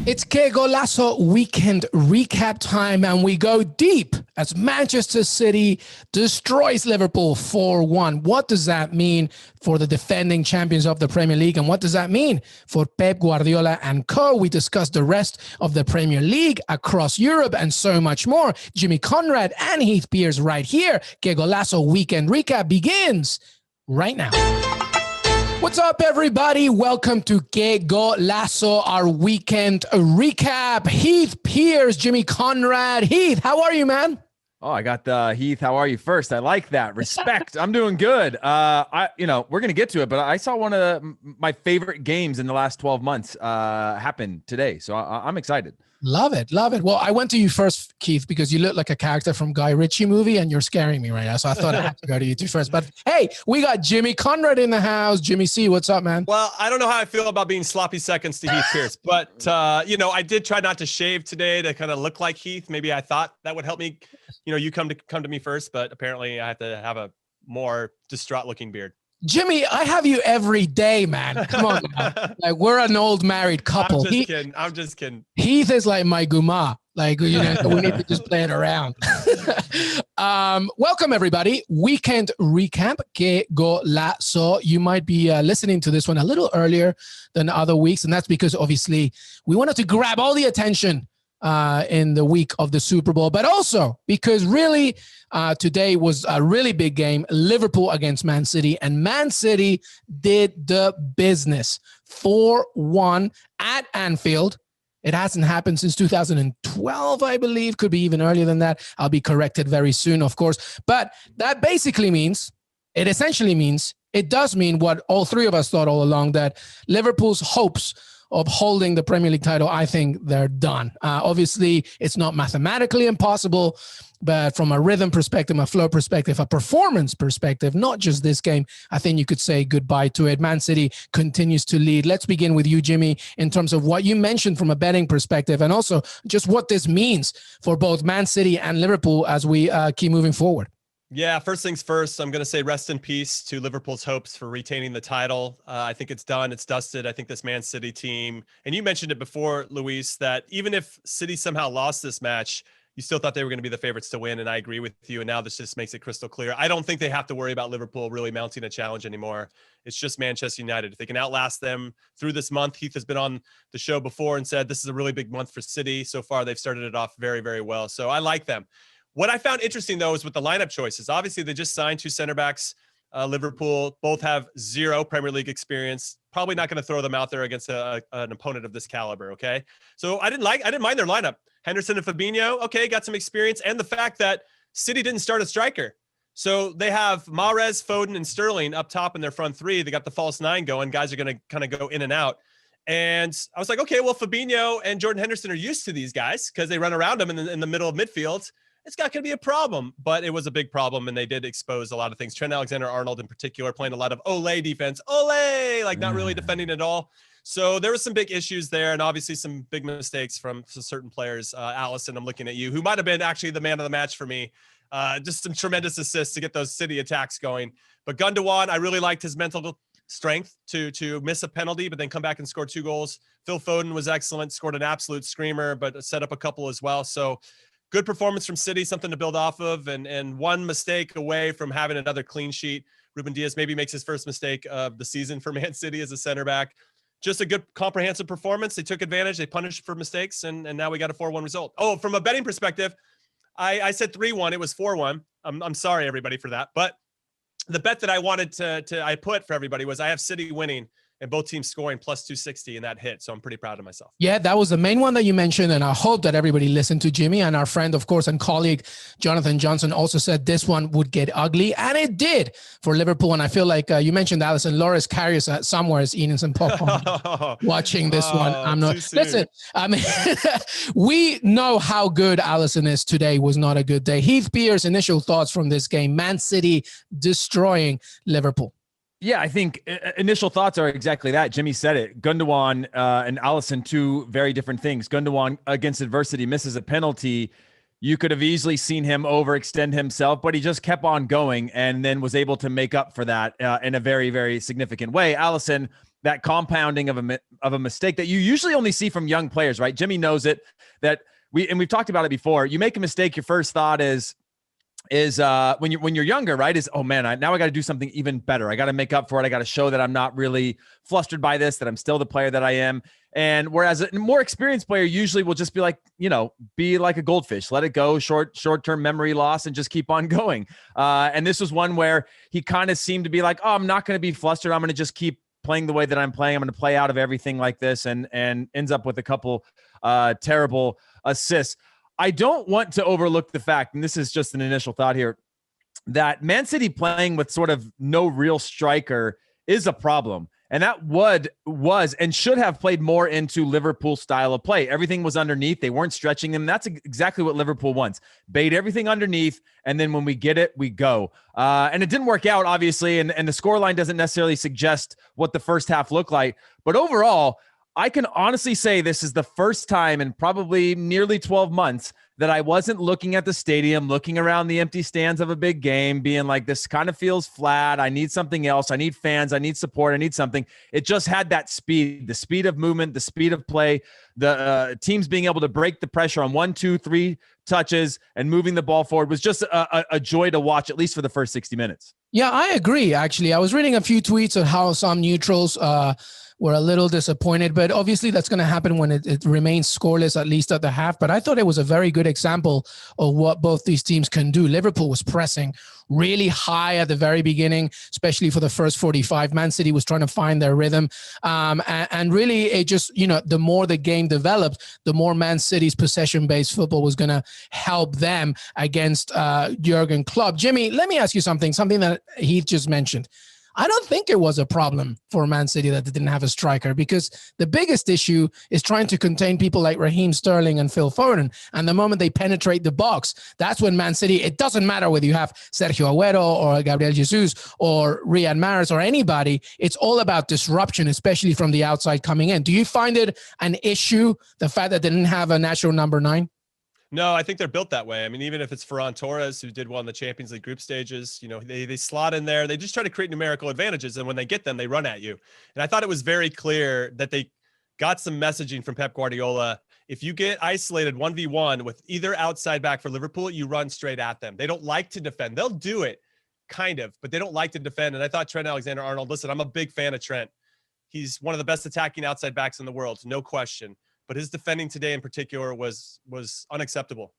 It's Qué Golazo weekend recap time, and we go deep as Manchester City destroys Liverpool 4-1. What does that mean for the defending champions of the Premier League, and what does that mean for Pep Guardiola and co? We discuss the rest of the Premier League across Europe and so much more. Jimmy Conrad and Heath Beer right here. Qué Golazo weekend recap begins right now. What's up, everybody? Welcome to Qué Golazo, our weekend recap. Heath Beer, Jimmy Conrad. Heath, how are you, man? Oh, I got the Heath. How are you first? I like that. Respect. I'm doing good. We're going to get to it, but I saw one of my favorite games in the last 12 months happen today. So I'm excited. Love it. Love it. Well, I went to you first, Keith, because you look like a character from Guy Ritchie movie and you're scaring me right now. So I thought I had to go to you two first. But hey, we got Jimmy Conrad in the house. Jimmy C, what's up, man? Well, I don't know how I feel about being sloppy seconds to Heath Pearce, but I did try not to shave today to kind of look like Heath. Maybe I thought that would help me. You come to me first, but apparently I have to have a more distraught looking beard. Jimmy, I have you every day, man. Come on now. Like, we're an old married couple. I'm just kidding. Heath is like my guma. Like, we need to just play it around. Welcome, everybody. Weekend recap. Qué Golazo. You might be listening to this one a little earlier than other weeks, and that's because, obviously, we wanted to grab all the attention in the week of the Super Bowl, but also because really today was a really big game, Liverpool against Man City, and Man City did the business. 4-1 at Anfield. It hasn't happened since 2012, I believe. Could be even earlier than that. I'll be corrected very soon, of course. But that basically means, it essentially means, it does mean what all three of us thought all along, that Liverpool's hopes of holding the Premier League title, I think they're done. Obviously, it's not mathematically impossible, but from a rhythm perspective, a flow perspective, a performance perspective, not just this game, I think you could say goodbye to it. Man City continues to lead. Let's begin with you, Jimmy, in terms of what you mentioned from a betting perspective, and also just what this means for both Man City and Liverpool as we keep moving forward. Yeah, first things first, I'm going to say rest in peace to Liverpool's hopes for retaining the title. I think it's done. It's dusted. I think this Man City team, and you mentioned it before, Luis, that even if City somehow lost this match, you still thought they were going to be the favorites to win, and I agree with you, and now this just makes it crystal clear. I don't think they have to worry about Liverpool really mounting a challenge anymore. It's just Manchester United. If they can outlast them through this month, Heath has been on the show before and said this is a really big month for City. So far, they've started it off very, very well, so I like them. What I found interesting, though, is with the lineup choices. Obviously, they just signed two center backs. Liverpool both have zero Premier League experience. Probably not going to throw them out there against an opponent of this caliber. Okay, so I didn't mind their lineup. Henderson and Fabinho, okay, got some experience, and the fact that City didn't start a striker. So they have Mahrez, Foden, and Sterling up top in their front three. They got the false nine going. Guys are going to kind of go in and out. And I was like, okay, well, Fabinho and Jordan Henderson are used to these guys because they run around them in the middle of midfield. It's not going to be a problem, but it was a big problem, and they did expose a lot of things. Trent Alexander-Arnold in particular playing a lot of Ole defense. Ole! Like not really defending at all. So there was some big issues there, and obviously some big mistakes from certain players. Allison, I'm looking at you, who might have been actually the man of the match for me. Just some tremendous assists to get those City attacks going. But Gundogan, I really liked his mental strength to miss a penalty, but then come back and score 2 goals. Phil Foden was excellent, scored an absolute screamer, but set up a couple as well. So good performance from City, something to build off of, and one mistake away from having another clean sheet. Ruben Dias maybe makes his first mistake of the season for Man City as a center back. Just a good comprehensive performance. They took advantage. They punished for mistakes, and now we got a 4-1 result. Oh, from a betting perspective, I said 3-1. It was 4-1. I'm sorry, everybody, for that. But the bet that I wanted I put for everybody was I have City winning and both teams scoring plus 260, and that hit. So I'm pretty proud of myself. Yeah, that was the main one that you mentioned, and I hope that everybody listened to Jimmy. And our friend, of course, and colleague Jonathan Johnson also said this one would get ugly, and it did for Liverpool. And I feel like you mentioned Allison. Loris Karius somewhere is eating some popcorn watching this one. I'm not. Listen, I mean, we know how good Allison is today. Was not a good day. Heath Beer's initial thoughts from this game. Man City destroying Liverpool. Yeah, I think initial thoughts are exactly that. Jimmy said it. Gundogan and Allison, two very different things. Gundogan against adversity misses a penalty. You could have easily seen him overextend himself, but he just kept on going and then was able to make up for that in a very, very significant way. Allison that compounding of a mistake that you usually only see from young players, right? Jimmy knows it, that we've talked about it before. You make a mistake, your first thought is when you're younger, right? Is, oh man, now I got to do something even better. I got to make up for it. I got to show that I'm not really flustered by this, that I'm still the player that I am. And whereas a more experienced player usually will just be like, be like a goldfish, let it go, short-term memory loss, and just keep on going. And this was one where he kind of seemed to be like, oh, I'm not going to be flustered. I'm going to just keep playing the way that I'm playing. I'm going to play out of everything like this, and ends up with a couple terrible assists. I don't want to overlook the fact, and this is just an initial thought here, that Man City playing with sort of no real striker is a problem. And that was and should have played more into Liverpool's style of play. Everything was underneath. They weren't stretching them. That's exactly what Liverpool wants. Bait everything underneath, and then when we get it, we go. And it didn't work out, obviously, and the scoreline doesn't necessarily suggest what the first half looked like. But overall, I can honestly say this is the first time in probably nearly 12 months that I wasn't looking at the stadium, looking around the empty stands of a big game, being like, this kind of feels flat. I need something else. I need fans. I need support. I need something. It just had that speed, the speed of movement, the speed of play, the teams being able to break the pressure on 1, 2, 3 touches and moving the ball forward was just a joy to watch, at least for the first 60 minutes. Yeah, I agree, actually. I was reading a few tweets on how some neutrals were a little disappointed, but obviously that's going to happen when it remains scoreless, at least at the half. But I thought it was a very good example of what both these teams can do. Liverpool was pressing really high at the very beginning, especially for the first 45. Man City was trying to find their rhythm. And really, it just, the more the game developed, the more Man City's possession-based football was going to help them against Jurgen Klopp. Jimmy, let me ask you something that Heath just mentioned. I don't think it was a problem for Man City that they didn't have a striker, because the biggest issue is trying to contain people like Raheem Sterling and Phil Foden. And the moment they penetrate the box, that's when Man City, it doesn't matter whether you have Sergio Agüero or Gabriel Jesus or Riyad Mahrez or anybody, it's all about disruption, especially from the outside coming in. Do you find it an issue, the fact that they didn't have a natural number 9? No, I think they're built that way. I mean, even if it's Ferran Torres, who did well in the Champions League group stages, they slot in there. They just try to create numerical advantages. And when they get them, they run at you. And I thought it was very clear that they got some messaging from Pep Guardiola. If you get isolated 1v1 with either outside back for Liverpool, you run straight at them. They don't like to defend. They'll do it, kind of, but they don't like to defend. And I thought Trent Alexander-Arnold, listen, I'm a big fan of Trent. He's one of the best attacking outside backs in the world, no question. But his defending today in particular was unacceptable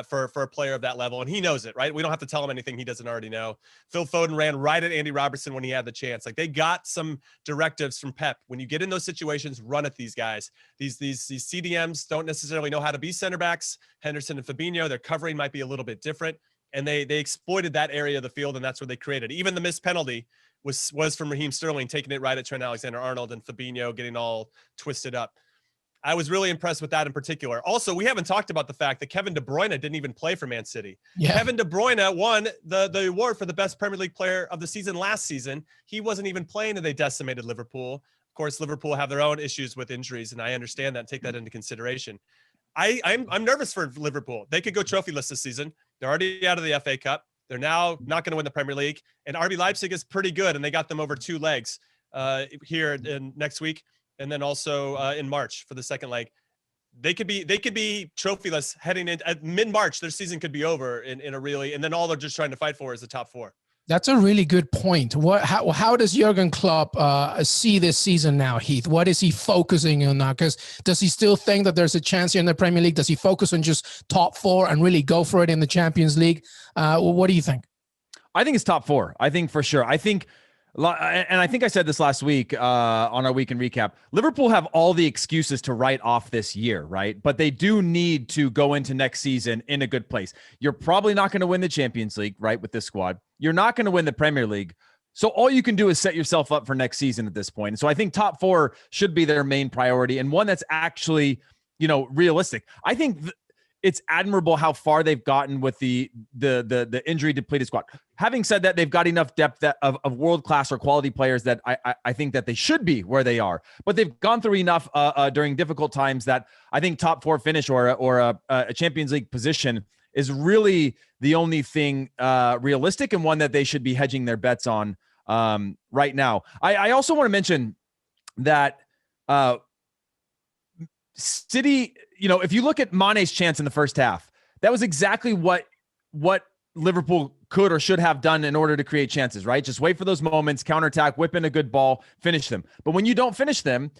for a player of that level. And he knows it, right? We don't have to tell him anything he doesn't already know. Phil Foden ran right at Andy Robertson when he had the chance. Like, they got some directives from Pep. When you get in those situations, run at these guys. These CDMs don't necessarily know how to be center backs. Henderson and Fabinho, their covering might be a little bit different. And they exploited that area of the field, and that's where they created. Even the missed penalty was from Raheem Sterling, taking it right at Trent Alexander-Arnold, and Fabinho getting all twisted up. I was really impressed with that in particular. Also, we haven't talked about the fact that Kevin De Bruyne didn't even play for Man City. Yeah. Kevin De Bruyne won the award for the best Premier League player of the season last season. He wasn't even playing, and they decimated Liverpool. Of course, Liverpool have their own issues with injuries, and I understand that and take that into consideration. I'm nervous for Liverpool. They could go trophyless this season. They're already out of the FA Cup. They're now not going to win the Premier League. And RB Leipzig is pretty good, and they got them over 2 legs here in next week. And then also in March for the second leg. They could be trophyless heading in at mid-March. Their season could be over in a really, and then all they're just trying to fight for is the top 4. That's a really good point. How does Jurgen Klopp see this season now, Heath? What is he focusing on now? Because does he still think that there's a chance here in the Premier League? Does he focus on just top 4 and really go for it in the Champions League? What do you think? I think it's top 4. I think for sure. And I think I said this last week on our weekend recap, Liverpool have all the excuses to write off this year, right? But they do need to go into next season in a good place. You're probably not going to win the Champions League, right, with this squad. You're not going to win the Premier League. So all you can do is set yourself up for next season at this point. And so I think top 4 should be their main priority, and one that's actually, realistic. I think it's admirable how far they've gotten with the injury depleted squad. Having said that, they've got enough depth of world-class or quality players that I think that they should be where they are. But they've gone through enough during difficult times that I think top 4 finish or a Champions League position is really the only thing realistic, and one that they should be hedging their bets on right now. I also want to mention that City, if you look at Mane's chance in the first half, that was exactly what Liverpool could or should have done in order to create chances, right? Just wait for those moments, counterattack, whip in a good ball, finish them. But when you don't finish them,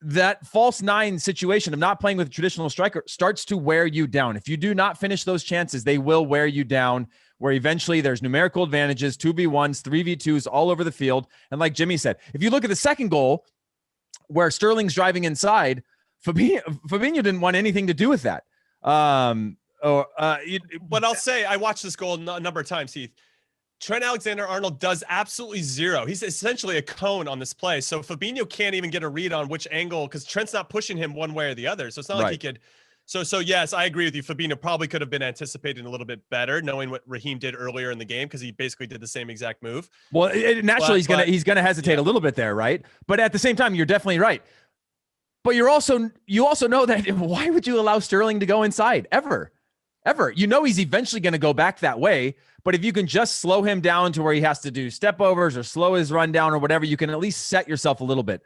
that false nine situation of not playing with a traditional striker starts to wear you down. If you do not finish those chances, they will wear you down, where eventually there's numerical advantages, 2v1s, 3v2s all over the field. And like Jimmy said, if you look at the second goal where Sterling's driving inside, Fabinho didn't want anything to do with that. But I'll say, I watched this goal a number of times, Heath. Trent Alexander-Arnold does absolutely zero. He's essentially a cone on this play. So Fabinho can't even get a read on which angle, because Trent's not pushing him one way or the other. So it's not like he could. So yes, I agree with you. Fabinho probably could have been anticipating a little bit better, knowing what Raheem did earlier in the game, because he basically did the same exact move. Well, naturally he's gonna hesitate a little bit there, right? But at the same time, you're definitely right. But you also know that why would you allow Sterling to go inside ever? He's eventually going to go back that way. But if you can just slow him down to where he has to do step overs or slow his run down or whatever, you can at least set yourself a little bit.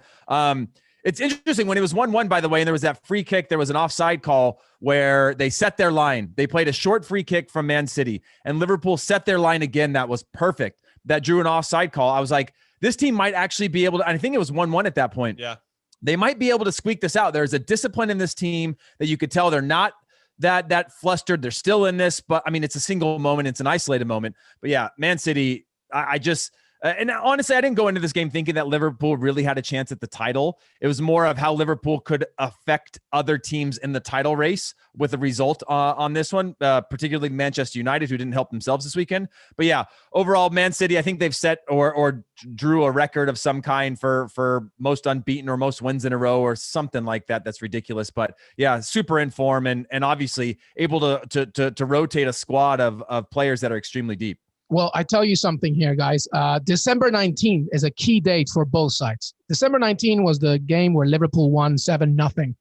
It's interesting when it was 1-1, by the way, and there was that free kick. There was an offside call where they set their line. They played a short free kick from Man City, and Liverpool set their line again. That was perfect. That drew an offside call. I was like, this team might actually be able to, I think it was 1-1 at that point. Yeah. They might be able to squeak this out. There's a discipline in this team that you could tell they're not that flustered. They're still in this, but I mean, it's a single moment. It's an isolated moment. But yeah, Man City, I just, and honestly, I didn't go into this game thinking that Liverpool really had a chance at the title. It was more of how Liverpool could affect other teams in the title race with the result on this one, particularly Manchester United, who didn't help themselves this weekend. But yeah, overall, Man City, I think they've set or drew a record of some kind for most unbeaten or most wins in a row or something like that. That's ridiculous. But yeah, super in form and obviously able to rotate a squad of players that are extremely deep. Well, I tell you something here, guys. December 19th is a key date for both sides. December 19 was the game where Liverpool won 7-0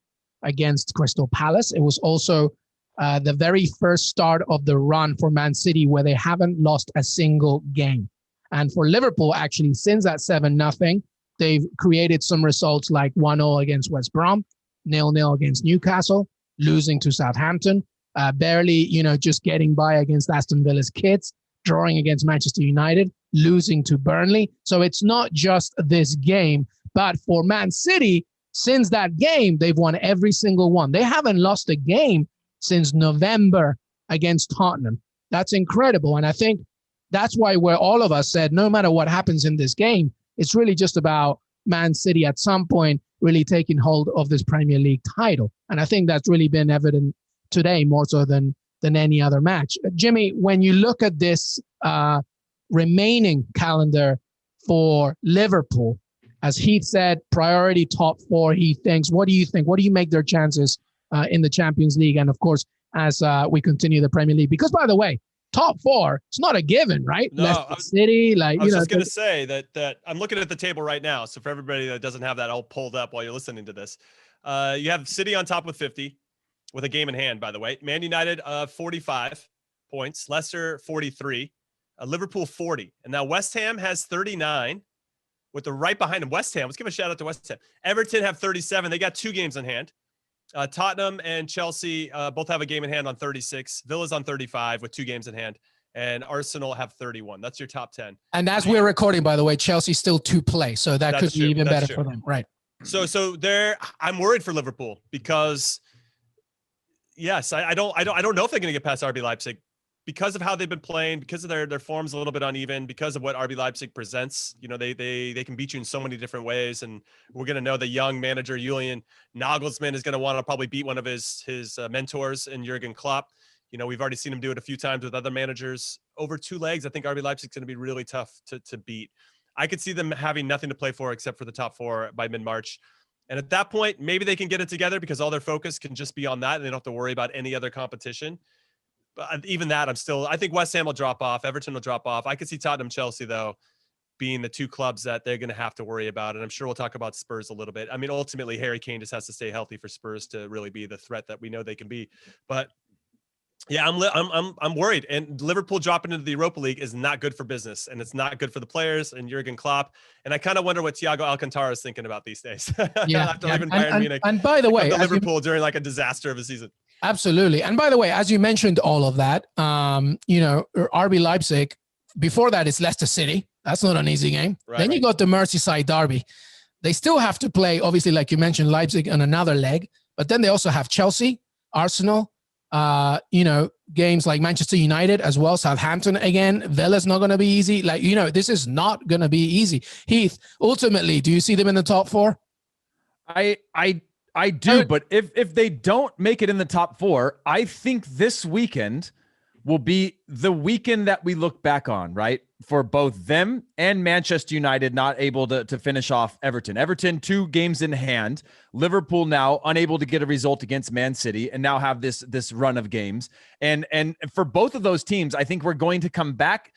against Crystal Palace. It was also the very first start of the run for Man City where they haven't lost a single game. And for Liverpool, actually, since that 7-0, they've created some results like 1-0 against West Brom, 0-0 against Newcastle, losing to Southampton, barely, just getting by against Aston Villa's kids, drawing against Manchester United, losing to Burnley. So it's not just this game, but for Man City, since that game, they've won every single one. They haven't lost a game since November against Tottenham. That's incredible. And I think that's why where all of us said, no matter what happens in this game, it's really just about Man City at some point really taking hold of this Premier League title. And I think that's really been evident today more so than any other match. Jimmy, when you look at this remaining calendar for Liverpool, as Heath said, priority top four, he thinks. What do you think? What do you make their chances in the Champions League? And of course, as we continue the Premier League, because by the way, top four, it's not a given, right? No, Leicester City, I was just going to say that I'm looking at the table right now. So for everybody that doesn't have that all pulled up while you're listening to this, you have City on top with 50. With a game in hand, by the way. Man United, 45 points. Leicester, 43. Liverpool, 40. And now West Ham has 39 with the right behind them. West Ham, let's give a shout out to West Ham. Everton have 37. They got 2 games in hand. Tottenham and Chelsea both have a game in hand on 36. Villa's on 35 with 2 games in hand. And Arsenal have 31. That's your top 10. And as we're recording, by the way, Chelsea's still to play. So that could be even better for them. Right. So I'm worried for Liverpool because yes, I don't know if they're going to get past RB Leipzig because of how they've been playing, because of their form's a little bit uneven, because of what RB Leipzig presents. They can beat you in so many different ways, and we're going to know the young manager Julian Nagelsmann is going to want to probably beat one of his mentors in Jurgen Klopp. We've already seen him do it a few times with other managers over 2 legs. I think RB Leipzig's going to be really tough to beat. I could see them having nothing to play for except for the top 4 by mid-March. And at that point, maybe they can get it together because all their focus can just be on that and they don't have to worry about any other competition. But even that, I think West Ham will drop off. Everton will drop off. I could see Tottenham, Chelsea, though, being the 2 clubs that they're going to have to worry about. And I'm sure we'll talk about Spurs a little bit. I mean, ultimately, Harry Kane just has to stay healthy for Spurs to really be the threat that we know they can be. But Yeah, I'm worried. And Liverpool dropping into the Europa League is not good for business, and it's not good for the players and Jurgen Klopp. And I kind of wonder what Thiago Alcantara is thinking about these days. Yeah, After leaving Bayern Munich, and by the way, to Liverpool during like a disaster of a season. Absolutely. And by the way, as you mentioned all of that, RB Leipzig, before that it's Leicester City. That's not an easy game. Then you got the Merseyside derby. They still have to play, obviously, like you mentioned, Leipzig on another leg, but then they also have Chelsea, Arsenal, games like Manchester United as well, Southampton again. Villa's not going to be easy. This is not going to be easy. Heath, ultimately, do you see them in the top four? I do, but if they don't make it in the top four, I think this weekend will be the weekend that we look back on, right? For both them and Manchester United not able to finish off Everton. Everton 2 games in hand. Liverpool now unable to get a result against Man City and now have this run of games. And for both of those teams, I think we're going to come back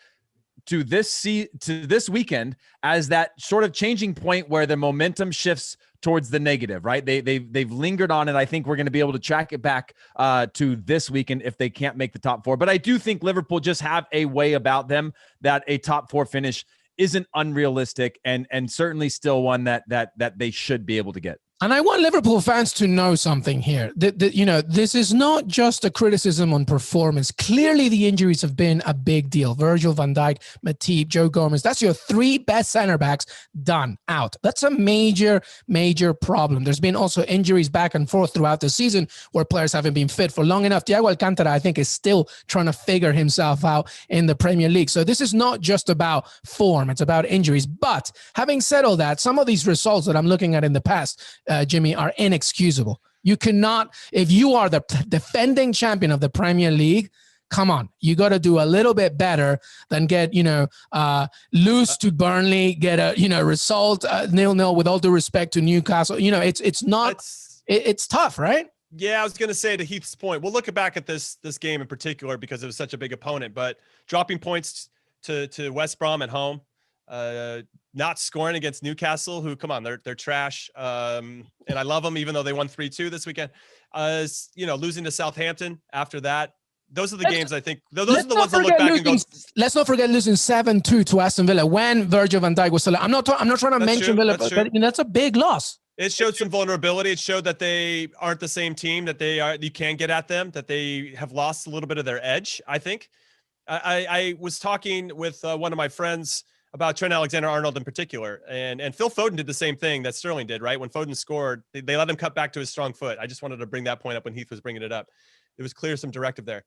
to this weekend as that sort of changing point where the momentum shifts towards the negative, right? They've lingered on it. I think we're going to be able to track it back to this weekend if they can't make the top four. But I do think Liverpool just have a way about them that a top four finish isn't unrealistic and certainly still one that they should be able to get. And I want Liverpool fans to know something here. This is not just a criticism on performance. Clearly, the injuries have been a big deal. Virgil van Dijk, Matip, Joe Gomez. That's your 3 best center backs done, out. That's a major, major problem. There's been also injuries back and forth throughout the season where players haven't been fit for long enough. Thiago Alcantara, I think, is still trying to figure himself out in the Premier League. So this is not just about form. It's about injuries. But having said all that, some of these results that I'm looking at in the past, Jimmy, are inexcusable. You cannot, if you are the defending champion of the Premier League, come on, you got to do a little bit better than get, lose to Burnley, get a, result 0-0 with all due respect to Newcastle. It's tough, right? Yeah, I was going to say to Heath's point, we'll look back at this game in particular because it was such a big opponent, but dropping points to West Brom at home, not scoring against Newcastle, who, come on, they're trash. And I love them, even though they won 3-2 this weekend. Losing to Southampton after that. Those are the games I think. Those are the ones I look back and go. Let's not forget losing 7-2 to Aston Villa when Virgil van Dijk was still. I'm not trying to mention Villa, but that's a big loss. It showed some vulnerability. It showed that they aren't the same team, that you can get at them, that they have lost a little bit of their edge, I think. I was talking with one of my friends about Trent Alexander-Arnold in particular. And Phil Foden did the same thing that Sterling did, right? When Foden scored, they let him cut back to his strong foot. I just wanted to bring that point up when Heath was bringing it up. It was clear some directive there.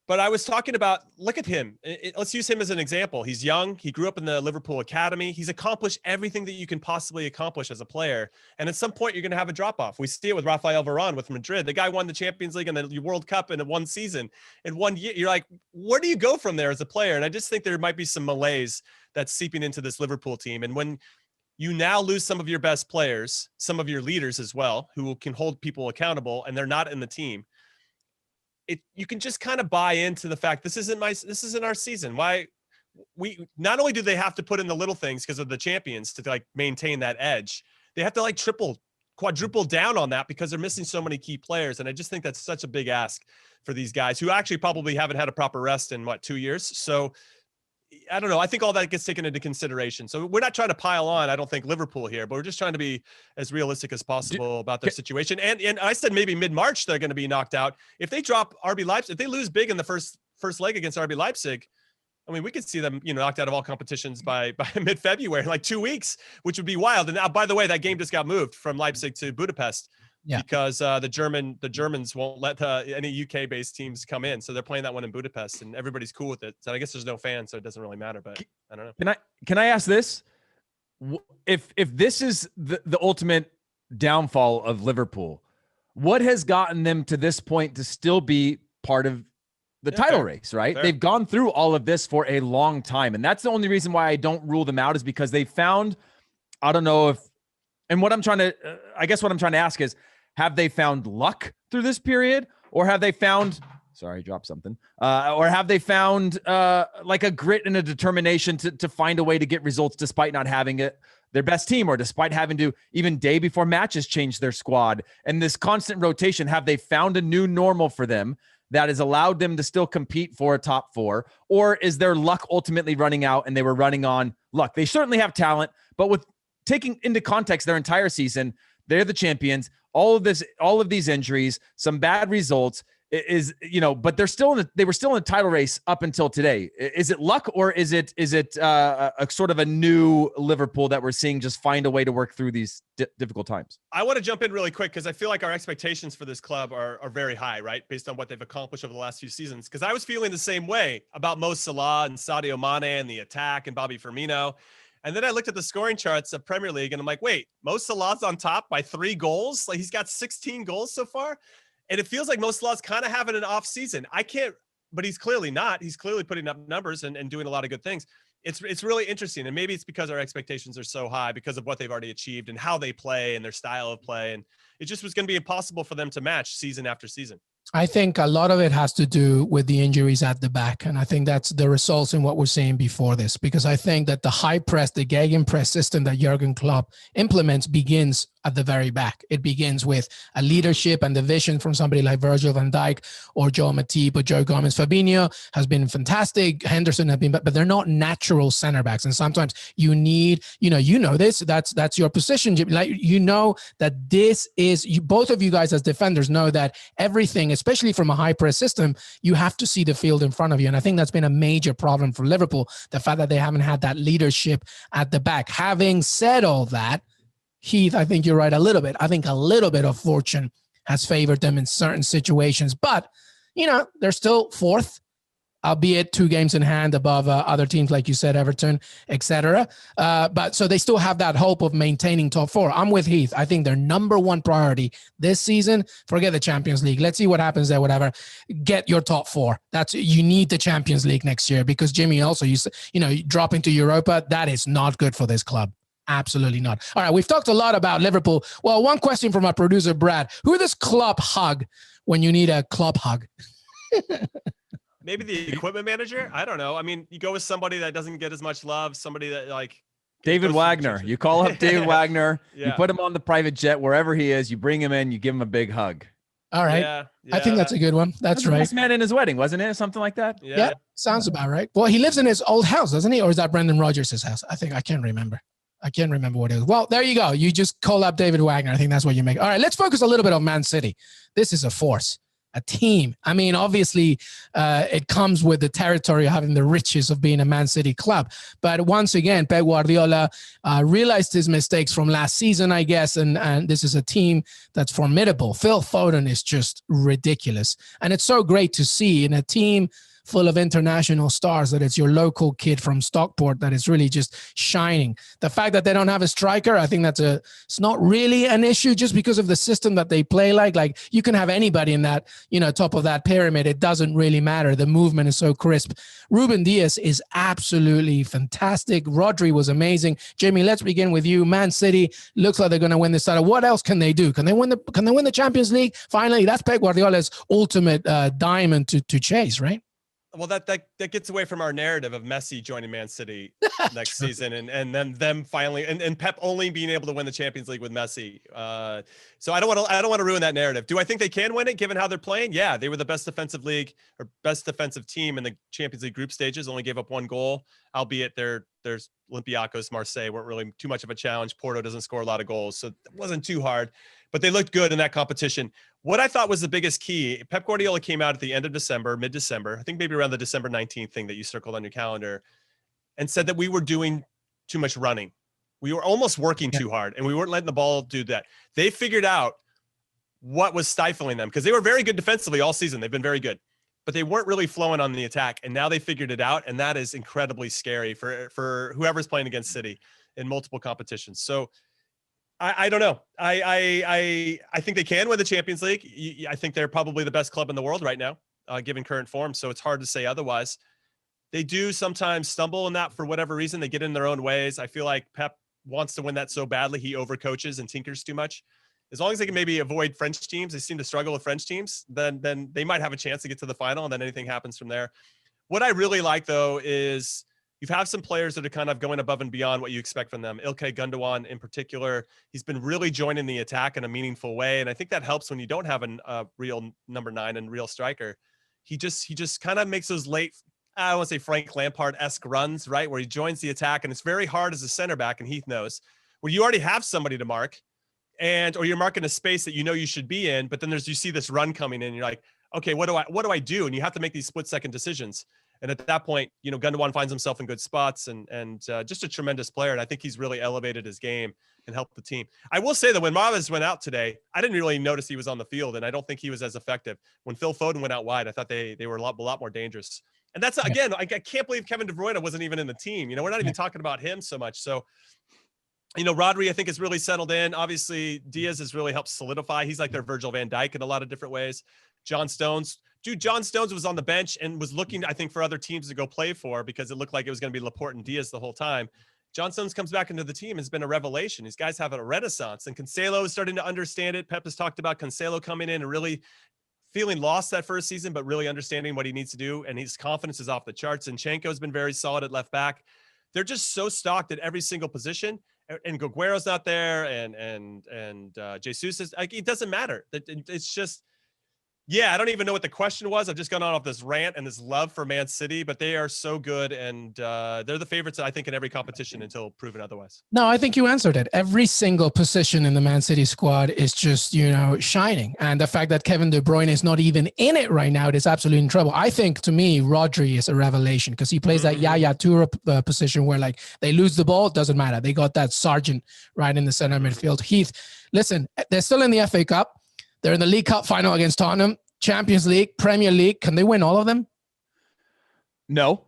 But I was talking about, look at him. Let's use him as an example. He's young. He grew up in the Liverpool Academy. He's accomplished everything that you can possibly accomplish as a player. And at some point, you're going to have a drop-off. We see it with Rafael Varane with Madrid. The guy won the Champions League and the World Cup in one season. In 1 year, you're like, where do you go from there as a player? And I just think there might be some malaise that's seeping into this Liverpool team. And when you now lose some of your best players, some of your leaders as well, who can hold people accountable, and they're not in the team, you can just kind of buy into the fact this isn't our season. Why we not only do they have to put in the little things because of the champions to like maintain that edge, they have to like quadruple down on that because they're missing so many key players. And I just think that's such a big ask for these guys who actually probably haven't had a proper rest in 2 years. So I don't know. I think all that gets taken into consideration. So we're not trying to pile on, I don't think, Liverpool here, but we're just trying to be as realistic as possible about their situation. And I said maybe mid-March they're going to be knocked out. If they drop RB Leipzig, if they lose big in the first leg against RB Leipzig, I mean, we could see them, knocked out of all competitions by mid-February, like 2 weeks, which would be wild. And now, by the way, that game just got moved from Leipzig to Budapest. Yeah. Because the Germans won't let any UK-based teams come in, so they're playing that one in Budapest, and everybody's cool with it. So I guess there's no fans, so it doesn't really matter. But I don't know. Can I ask this? If this is the ultimate downfall of Liverpool, what has gotten them to this point to still be part of the title race? Right? Fair. They've gone through all of this for a long time, and that's the only reason why I don't rule them out is because they found. I don't know if. And what I'm trying to, I guess what I'm trying to ask is, have they found luck through this period, or have they found, sorry, dropped something, or have they found like a grit and a determination to find a way to get results despite not having their best team, or despite having to even day before matches change their squad and this constant rotation? Have they found a new normal for them that has allowed them to still compete for a top 4? Or is their luck ultimately running out and they were running on luck? They certainly have talent, but with taking into context their entire season, they're the champions. All of these injuries, some bad results but they were still in the title race up until today. Is it luck, or is it a sort of a new Liverpool that we're seeing just find a way to work through these difficult times? I want to jump in really quick because I feel like our expectations for this club are very high, right? Based on what they've accomplished over the last few seasons. Because I was feeling the same way about Mo Salah and Sadio Mane and the attack and Bobby Firmino. And then I looked at the scoring charts of Premier League and I'm like, wait, Mo Salah's on top by 3 goals. Like, he's got 16 goals so far. And it feels like Mo Salah's kind of having an off season. But he's clearly not. He's clearly putting up numbers and doing a lot of good things. It's really interesting. And maybe it's because our expectations are so high because of what they've already achieved and how they play and their style of play. And it just was going to be impossible for them to match season after season. I think a lot of it has to do with the injuries at the back. And I think that's the results in what we're seeing before this, because I think that the high press, the gegenpress system that Jurgen Klopp implements begins at the very back. It begins with a leadership and the vision from somebody like Virgil van Dijk or Joe Matip or Joe Gomez. Fabinho has been fantastic. Henderson have been, but they're not natural center backs. And sometimes you need, this, that's your position. Like, that this is, both of you guys as defenders know that everything, especially from a high press system, you have to see the field in front of you. And I think that's been a major problem for Liverpool, the fact that they haven't had that leadership at the back. Having said all that, Heath, I think you're right a little bit. I think a little bit of fortune has favored them in certain situations, but they're still 4th, albeit 2 games in hand above other teams, like you said, Everton, etc. But so they still have that hope of maintaining top 4. I'm with Heath. I think their number 1 priority this season, forget the Champions League. Let's see what happens there, whatever. Get your top 4. You need the Champions League next year, because Jimmy also, dropping to Europa, that is not good for this club. Absolutely not. All right, we've talked a lot about Liverpool. Well, one question from our producer, Brad. Who does Klopp hug when you need a Klopp hug? Maybe the equipment manager? I don't know. I mean, you go with somebody that doesn't get as much love, somebody that David Wagner. You call up David Wagner, You put him on the private jet, wherever he is, you bring him in, you give him a big hug. All right. Yeah. I think that's a good one. That's right. Best man in his wedding, wasn't it? Something like that? Yeah. Sounds about right. Well, he lives in his old house, doesn't he? Or is that Brendan Rodgers' house? I can't remember. I can't remember what it is. Well, there you go. You just call up David Wagner. I think that's what you make. All right, let's focus a little bit on Man City. This is a force, a team. I mean, obviously, it comes with the territory of having the riches of being a Man City club. But once again, Pep Guardiola realized his mistakes from last season, I guess, and this is a team that's formidable. Phil Foden is just ridiculous. And it's so great to see in a team full of international stars that it's your local kid from Stockport that is really just shining. The fact that they don't have a striker, I think it's not really an issue, just because of the system that they play like you can have anybody in that, top of that pyramid. It doesn't really matter. The movement is so crisp. Ruben Dias is absolutely fantastic. Rodri was amazing. Jamie, let's begin with you. Man City looks like they're going to win this title. What else can they do? Can they win the Champions League? Finally, that's Pep Guardiola's ultimate diamond to chase, right? Well, that gets away from our narrative of Messi joining Man City next season, and then them finally and Pep only being able to win the Champions League with Messi. So I don't want to ruin that narrative. Do I think they can win it given how they're playing? Yeah, they were the best defensive team in the Champions League group stages. Only gave up 1 goal, albeit there's Olympiacos, Marseille weren't really too much of a challenge. Porto doesn't score a lot of goals, so it wasn't too hard. But they looked good in that competition. What I thought was the biggest key, Pep Guardiola came out at the end of December, mid-December, I think maybe around the December 19th thing that you circled on your calendar, and said that we were doing too much running. We were almost working too hard, and we weren't letting the ball do that. They figured out what was stifling them, because they were very good defensively all season. They've been very good, but they weren't really flowing on the attack, and now they figured it out, and that is incredibly scary for whoever's playing against City in multiple competitions. So I don't know. I think they can win the Champions League. I think they're probably the best club in the world right now, given current form. So it's hard to say otherwise. They do sometimes stumble in that for whatever reason. They get in their own ways. I feel like Pep wants to win that so badly. He overcoaches and tinkers too much. As long as they can maybe avoid French teams, they seem to struggle with French teams, then they might have a chance to get to the final, and then anything happens from there. What I really like, though, is you have some players that are kind of going above and beyond what you expect from them. Ilkay Gundogan in particular, he's been really joining the attack in a meaningful way. And I think that helps when you don't have a real number 9 and real striker. he just kind of makes those late, I don't want to say Frank Lampard-esque runs, right? Where he joins the attack, and it's very hard as a center back, and Heath knows, where you already have somebody to mark, or you're marking a space that you know you should be in, but then you see this run coming in, and you're like, okay, what do I do? And you have to make these split-second decisions. And at that point, Gundogan finds himself in good spots, and just a tremendous player. And I think he's really elevated his game and helped the team. I will say that when Mahrez went out today, I didn't really notice he was on the field, and I don't think he was as effective. When Phil Foden went out wide, I thought they were a lot more dangerous. And that's, again, I can't believe Kevin De Bruyne wasn't even in the team. We're not even talking about him so much. So, Rodri, I think, has really settled in. Obviously, Diaz has really helped solidify. He's like their Virgil van Dijk in a lot of different ways. John Stones was on the bench and was looking, I think, for other teams to go play for, because it looked like it was going to be Laporte and Diaz the whole time. John Stones comes back into the team, has been a revelation. These guys have a renaissance, and Cancelo is starting to understand it. Pep has talked about Cancelo coming in and really feeling lost that first season, but really understanding what he needs to do, and his confidence is off the charts. Zinchenko has been very solid at left back. They're just so stocked at every single position, and Guaguero's not there, and Jesus is like, it doesn't matter. It's just, I don't even know what the question was. I've just gone on off this rant and this love for Man City, but they are so good, and they're the favorites, I think, in every competition until proven otherwise. No, I think you answered it. Every single position in the Man City squad is just, shining. And the fact that Kevin De Bruyne is not even in it right now, it is absolutely in trouble. I think, to me, Rodri is a revelation, because he plays that Yaya Toure position where, like, they lose the ball, doesn't matter. They got that sergeant right in the center midfield. Heath, listen, they're still in the FA Cup. They're in the League Cup final against Tottenham, Champions League, Premier League. Can they win all of them? No,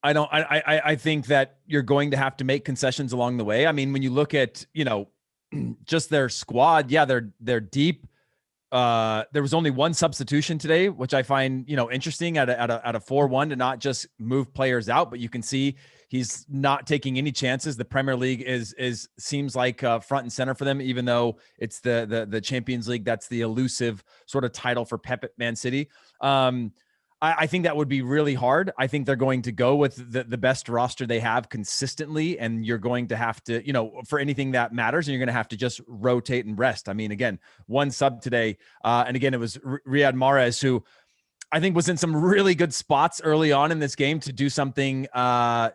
I don't. I think that you're going to have to make concessions along the way. I mean, when you look at, just their squad, they're deep. There was only one substitution today, which I find, interesting at a 4-1 to not just move players out, but you can see he's not taking any chances. The Premier League seems like front and center for them, even though it's the Champions League. That's the elusive sort of title for Pep at Man City. I think that would be really hard. I think they're going to go with the best roster they have consistently, and you're going to have to, for anything that matters, and you're going to have to just rotate and rest. I mean, again, one sub today, and again, it was Riyad Mahrez, who I think was in some really good spots early on in this game to do something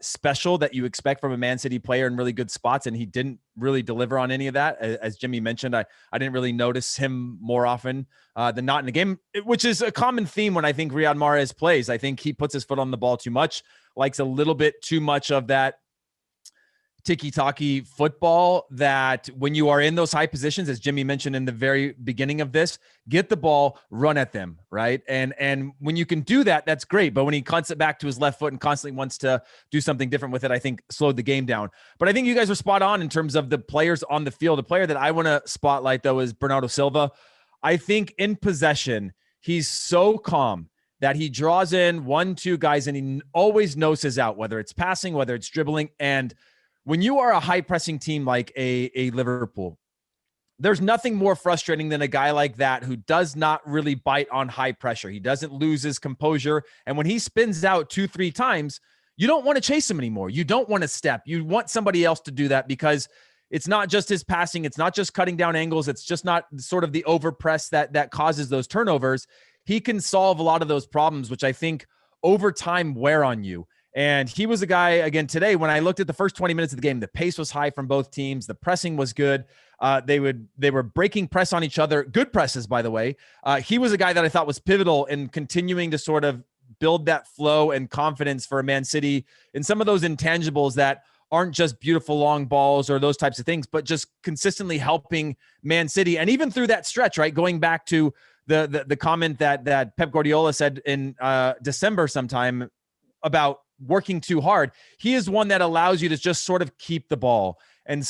special that you expect from a Man City player in really good spots, and he didn't really deliver on any of that. As Jimmy mentioned, I didn't really notice him more often than not in the game, which is a common theme when I think Riyad Mahrez plays. I think he puts his foot on the ball too much, likes a little bit too much of that tiki-taki football, that when you are in those high positions, as Jimmy mentioned in the very beginning of this, get the ball, run at them, right? And when you can do that, that's great. But when he cuts it back to his left foot and constantly wants to do something different with it, I think slowed the game down. But I think you guys are spot on in terms of the players on the field. The player that I want to spotlight, though, is Bernardo Silva. I think in possession, he's so calm that he draws in 1-2 guys, and he always knows his out, whether it's passing, whether it's dribbling. And when you are a high-pressing team like a Liverpool, there's nothing more frustrating than a guy like that who does not really bite on high pressure. He doesn't lose his composure. And when he spins out 2-3 times, you don't want to chase him anymore. You don't want to step. You want somebody else to do that, because it's not just his passing. It's not just cutting down angles. It's just not sort of the overpress that causes those turnovers. He can solve a lot of those problems, which I think over time wear on you. And he was a guy, again, today, when I looked at the first 20 minutes of the game, the pace was high from both teams. The pressing was good. They were breaking press on each other. Good presses, by the way. He was a guy that I thought was pivotal in continuing to sort of build that flow and confidence for Man City in some of those intangibles that aren't just beautiful long balls or those types of things, but just consistently helping Man City. And even through that stretch, right, going back to the comment that Pep Guardiola said in December sometime about working too hard, he is one that allows you to just sort of keep the ball and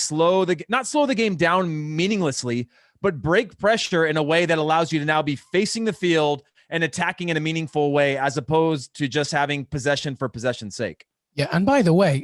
not slow the game down meaninglessly, but break pressure in a way that allows you to now be facing the field and attacking in a meaningful way, as opposed to just having possession for possession's sake. Yeah, and by the way,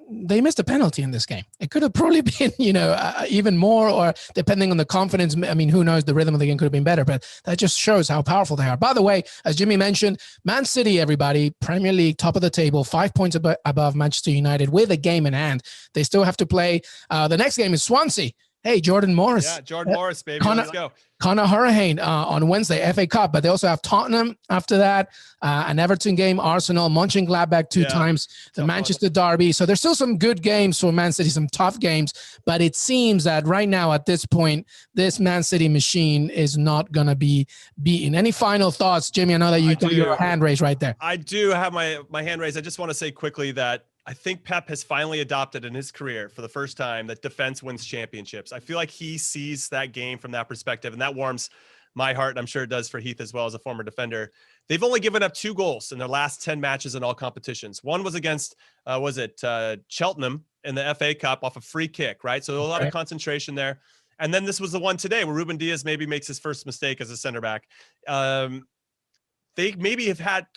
they missed a penalty in this game. It could have probably been, even more, or depending on the confidence. I mean, who knows? The rhythm of the game could have been better, but that just shows how powerful they are. By the way, as Jimmy mentioned, Man City, everybody, Premier League, top of the table, 5 points above Manchester United with a game in hand. They still have to play. The next game is Swansea Hey, Jordan Morris. Yeah, Jordan Morris, baby. Let's go. Connor Hurricane on Wednesday, FA Cup, but they also have Tottenham after that, an Everton game, Arsenal, Mönchengladbach two times, the Manchester Derby. So there's still some good games for Man City, some tough games, but it seems that right now at this point, this Man City machine is not going to be beaten. Any final thoughts, Jimmy? I know that you got your hand raised right there. I do have my hand raised. I just want to say quickly that I think Pep has finally adopted in his career for the first time that defense wins championships. I feel like he sees that game from that perspective, and that warms my heart, and I'm sure it does for Heath as well as a former defender. They've only given up 2 goals in their last 10 matches in all competitions. One was against, Cheltenham in the FA Cup off a free kick, right? So a lot of concentration there. And then this was the one today where Ruben Diaz maybe makes his first mistake as a center back. They maybe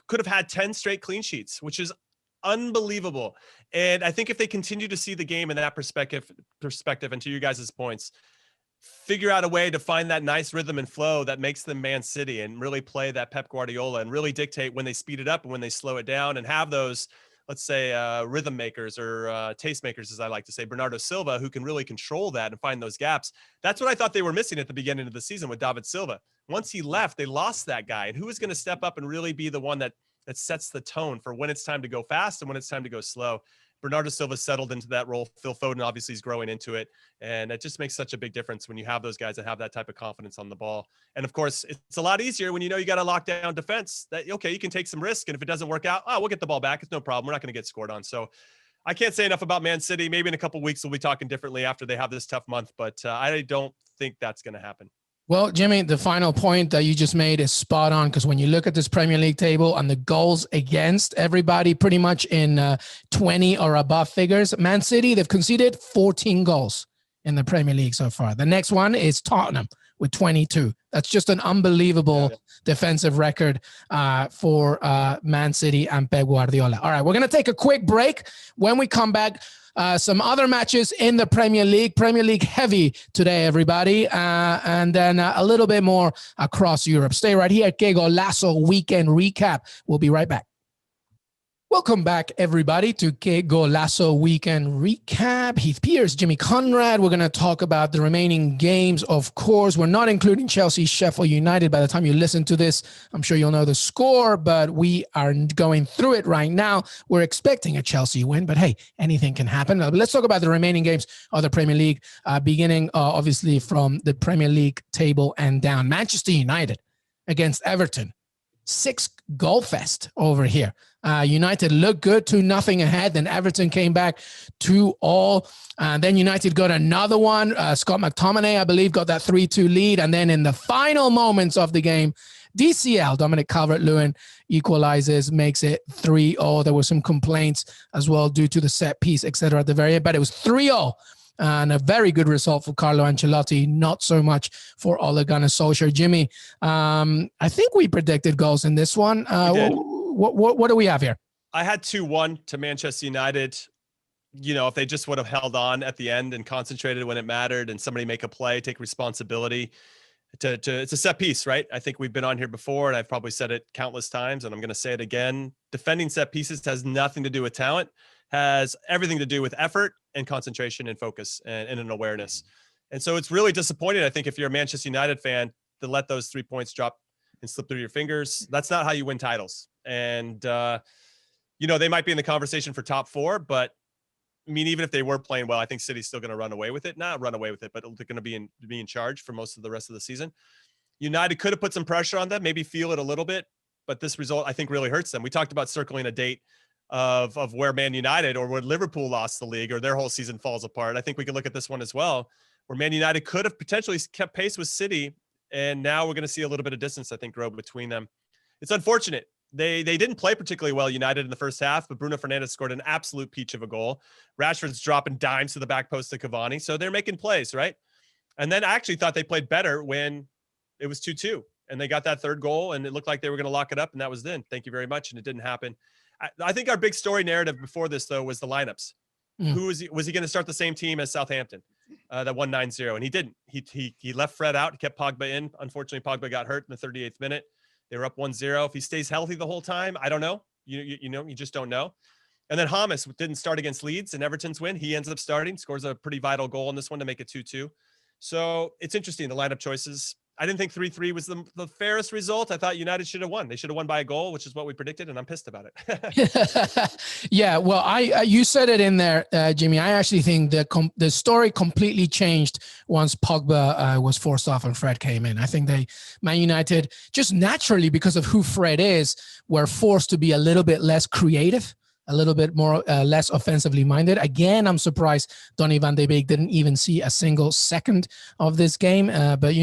could have had 10 straight clean sheets, which is unbelievable. And I think if they continue to see the game in that perspective, and to you guys' points, figure out a way to find that nice rhythm and flow that makes them Man City and really play that Pep Guardiola and really dictate when they speed it up and when they slow it down, and have those, let's say, rhythm makers or taste makers, as I like to say, Bernardo Silva, who can really control that and find those gaps. That's what I thought they were missing at the beginning of the season with David Silva. Once he left, they lost that guy. And who is going to step up and really be the one that sets the tone for when it's time to go fast and when it's time to go slow? Bernardo Silva settled into that role. Phil Foden obviously is growing into it. And it just makes such a big difference when you have those guys that have that type of confidence on the ball. And of course, it's a lot easier when you know you got a lockdown defense that, okay, you can take some risk. And if it doesn't work out, we'll get the ball back. It's no problem. We're not going to get scored on. So I can't say enough about Man City. Maybe in a couple of weeks, we'll be talking differently after they have this tough month, but I don't think that's going to happen. Well, Jimmy, the final point that you just made is spot on, because when you look at this Premier League table and the goals against everybody pretty much in 20 or above figures, Man City, they've conceded 14 goals in the Premier League so far. The next one is Tottenham with 22. That's just an unbelievable defensive record for Man City and Pep Guardiola. All right, we're going to take a quick break. When we come back, some other matches in the Premier League heavy today, everybody, and then a little bit more across Europe. Stay right here at Qué Golazo Weekend Recap. We'll be right back. Welcome back, everybody, to Qué Golazo Weekend Recap. Heath Beer, Jimmy Conrad. We're going to talk about the remaining games. Of course, we're not including Chelsea, Sheffield United. By the time you listen to this, I'm sure you'll know the score, but we are going through it right now. We're expecting a Chelsea win, but hey, anything can happen. Let's talk about the remaining games of the Premier League, beginning obviously from the Premier League table and down. Manchester United against Everton. 6-goal fest over here. United looked good, 2-0 ahead. Then Everton came back 2-2. Then United got another one. Scott McTominay, I believe, got that 3-2 lead. And then in the final moments of the game, DCL, Dominic Calvert-Lewin, equalizes, makes it 3-0. There were some complaints as well due to the set piece, etc. at the very end, but it was 3-0. And a very good result for Carlo Ancelotti, not so much for Ole Gunnar Solskjaer. Jimmy, I think we predicted goals in this one. What do we have here? I had 2-1 to Manchester United. You know, if they just would have held on at the end and concentrated when it mattered and somebody make a play, take responsibility. It's a set piece, right? I think we've been on here before, and I've probably said it countless times, and I'm going to say it again. Defending set pieces has nothing to do with talent, has everything to do with effort and concentration and focus and an awareness. And so it's really disappointing, I think, if you're a Manchester United fan, to let those 3 points drop and slip through your fingers. That's not how you win titles. And, they might be in the conversation for top 4, but I mean, even if they were playing well, I think City's still going to run away with it. Not run away with it, but they're going to be in charge for most of the rest of the season. United could have put some pressure on them, maybe feel it a little bit, but this result, I think, really hurts them. We talked about circling a date of where Man United or where Liverpool lost the league or their whole season falls apart. I think we could look at this one as well, where Man United could have potentially kept pace with City, and now we're going to see a little bit of distance, I think, grow between them. It's unfortunate. They didn't play particularly well, United, in the first half, but Bruno Fernandes scored an absolute peach of a goal. Rashford's dropping dimes to the back post to Cavani, so they're making plays, right? And then I actually thought they played better when it was 2-2, and they got that third goal, and it looked like they were going to lock it up, and that was then. Thank you very much, and it didn't happen. I think our big story narrative before this, though, was the lineups. Who was he going to start the same team as Southampton that won 9-0? And he didn't. He left Fred out. He kept Pogba in. Unfortunately, Pogba got hurt in the 38th minute. They were up 1-0. If he stays healthy the whole time, I don't know. You just don't know. And then Hamas didn't start against Leeds and Everton's win. He ends up starting, scores a pretty vital goal in this one to make it 2-2. So it's interesting, the lineup choices. I didn't think 3-3 was the fairest result. I thought United should have won. They should have won by a goal, which is what we predicted, and I'm pissed about it. Yeah, well, you said it in there, Jimmy. I actually think the story completely changed once Pogba was forced off and Fred came in. I think Man United, just naturally because of who Fred is, were forced to be a little bit less creative, a little bit more less offensively minded. Again, I'm surprised Donny van de Beek didn't even see a single second of this game. But,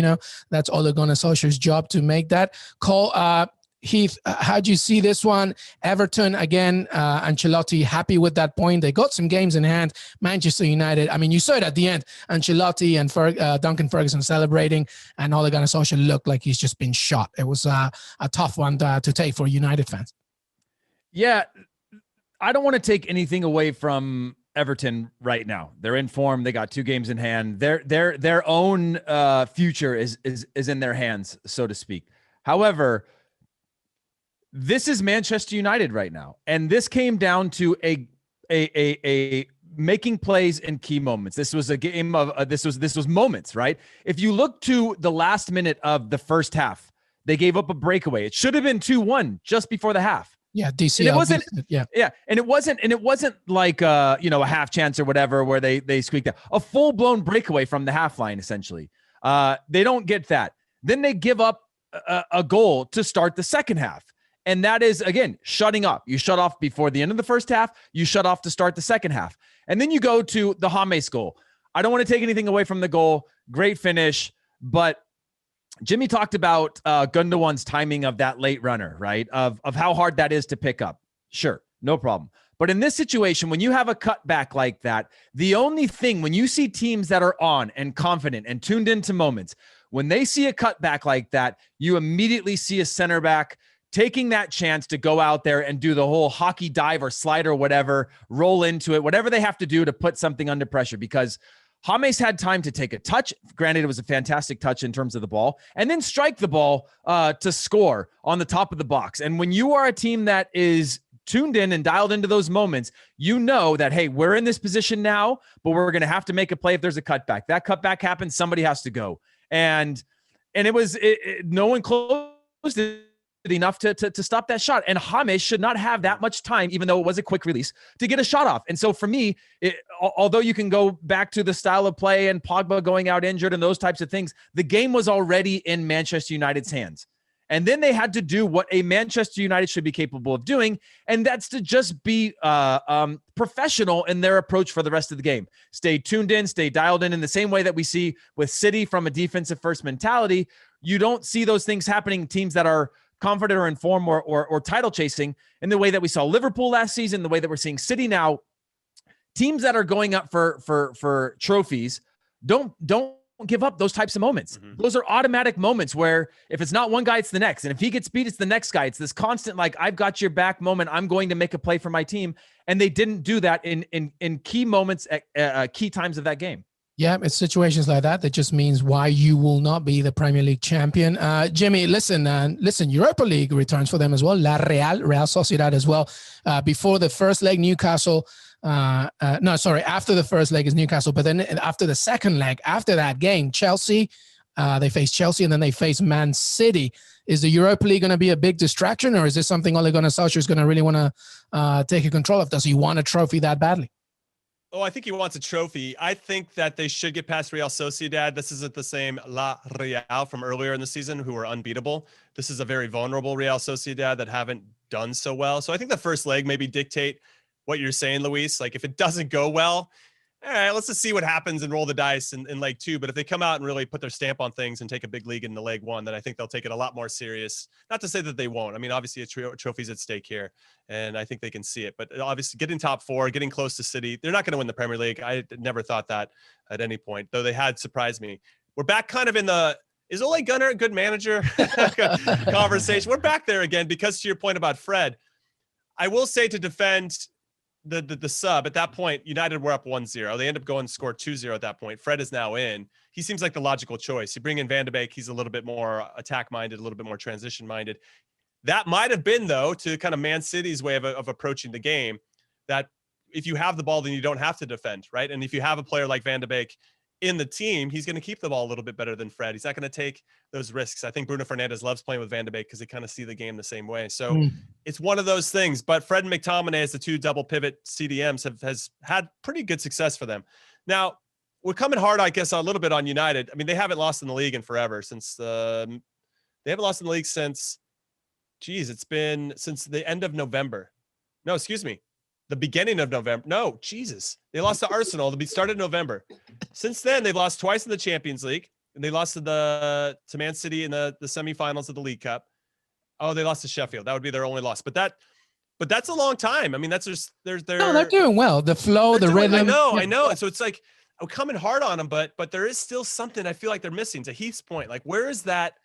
that's Ole Gunnar Solskjaer's job to make that call. Heath, how do you see this one? Everton, again, Ancelotti happy with that point. They got some games in hand. Manchester United, I mean, you saw it at the end. Ancelotti and Duncan Ferguson celebrating, and Ole Gunnar Solskjaer looked like he's just been shot. It was a tough one to take for United fans. Yeah, I don't want to take anything away from Everton right now. They're in form. They got 2 games in hand. Their own future is in their hands, so to speak. However, this is Manchester United right now, and this came down to a making plays in key moments. This was a game of this was moments, right? If you look to the last minute of the first half, they gave up a breakaway. It should have been 2-1 just before the half. Yeah, DC. And it wasn't. Yeah, and it wasn't like a half chance or whatever where they squeaked out. A full blown breakaway from the half line, essentially. They don't get that. Then they give up a goal to start the second half, and that is again shutting up. You shut off before the end of the first half. You shut off to start the second half, and then you go to the James goal. I don't want to take anything away from the goal. Great finish, but Jimmy talked about Gundogan's timing of that late runner, right? Of how hard that is to pick up. Sure, no problem. But in this situation, when you have a cutback like that, the only thing, when you see teams that are on and confident and tuned into moments, when they see a cutback like that, you immediately see a center back taking that chance to go out there and do the whole hockey dive or slide or whatever, roll into it, whatever they have to do to put something under pressure, because James had time to take a touch. Granted, it was a fantastic touch in terms of the ball, and then strike the ball to score on the top of the box. And when you are a team that is tuned in and dialed into those moments, you know that, hey, we're in this position now, but we're going to have to make a play if there's a cutback. That cutback happens, somebody has to go. And it was no one closed it enough to stop that shot. And James should not have that much time, even though it was a quick release, to get a shot off. And so for me, although you can go back to the style of play and Pogba going out injured and those types of things, the game was already in Manchester United's hands. And then they had to do what a Manchester United should be capable of doing, and that's to just be professional in their approach for the rest of the game. Stay tuned in, stay dialed in the same way that we see with City from a defensive first mentality. You don't see those things happening in teams that are confident or in form or title chasing in the way that we saw Liverpool last season, the way that we're seeing City now. Teams that are going up for trophies don't give up those types of moments. Mm-hmm. Those are automatic moments where if it's not one guy, it's the next. And if he gets beat, it's the next guy. It's this constant, like, I've got your back moment. I'm going to make a play for my team. And they didn't do that in key moments at key times of that game. Yeah, it's situations like that just means why you will not be the Premier League champion. Jimmy, listen, Europa League returns for them as well. Real Sociedad as well. Before the first leg, Newcastle. After the first leg is Newcastle, but then after the second leg, after that game, Chelsea, they face Chelsea and then they face Man City. Is the Europa League going to be a big distraction, or is this something Ole Gunnar Solskjaer is going to really want to take control of? Does he want a trophy that badly? Oh, I think he wants a trophy. I think that they should get past Real Sociedad. This isn't the same La Real from earlier in the season, who were unbeatable. This is a very vulnerable Real Sociedad that haven't done so well. So I think the first leg maybe dictate what you're saying, Luis. Like, if it doesn't go well, all right, let's just see what happens and roll the dice in leg 2. But if they come out and really put their stamp on things and take a big league in the leg 1, then I think they'll take it a lot more serious. Not to say that they won't. I mean, obviously a trophy's at stake here, and I think they can see it. But obviously getting top 4, getting close to City, they're not going to win the Premier League. I never thought that at any point, though they had surprised me. We're back kind of in the, is Ole Gunnar a good manager conversation? We're back there again, because to your point about Fred, I will say, to defend the sub, at that point, United were up 1-0. They end up going and score 2-0 at that point. Fred is now in. He seems like the logical choice. You bring in Van de Beek, he's a little bit more attack-minded, a little bit more transition-minded. That might have been, though, to kind of Man City's way of approaching the game, that if you have the ball, then you don't have to defend, right? And if you have a player like Van de Beek in the team, he's going to keep the ball a little bit better than Fred. He's not going to take those risks. I think Bruno Fernandes loves playing with Van de Beek because they kind of see the game the same way. So it's one of those things. But Fred and McTominay as the two double pivot CDMs has had pretty good success for them. Now, we're coming hard, I guess, a little bit on United. I mean, they haven't lost in the league in forever since they haven't lost in the league since, it's been since the end of November. No, excuse me. The beginning of November. No, Jesus. They lost to Arsenal. They started in November. Since then, they've lost twice in the Champions League. And they lost to Man City in the semifinals of the League Cup. Oh, they lost to Sheffield. That would be their only loss. But that's a long time. I mean, that's just they're doing well. The flow, the rhythm. I know. And so it's like I'm coming hard on them, but there is still something I feel like they're missing. To Heath's point, like where is that